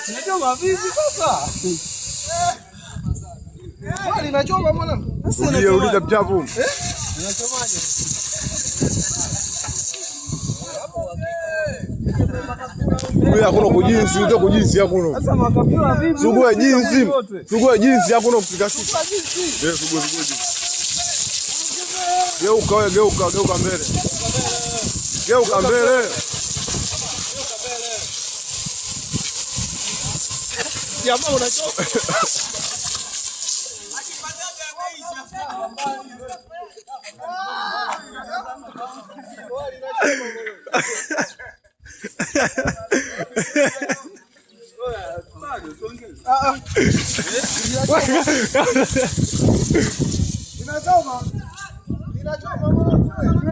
Unachoma vipi sasa? Bali nachoma mwanangu. Sasa unauliza mchafu. Unachomaje? Wewe hakuna kujinsi, uto kujinsi hakuna. Sasa makapula vipi? Sugua jinsi. Sugua jinsi hakuna kufika siku. Sugua jinsi. Geuka mbele. Geuka mbele. Jamaa unachoka.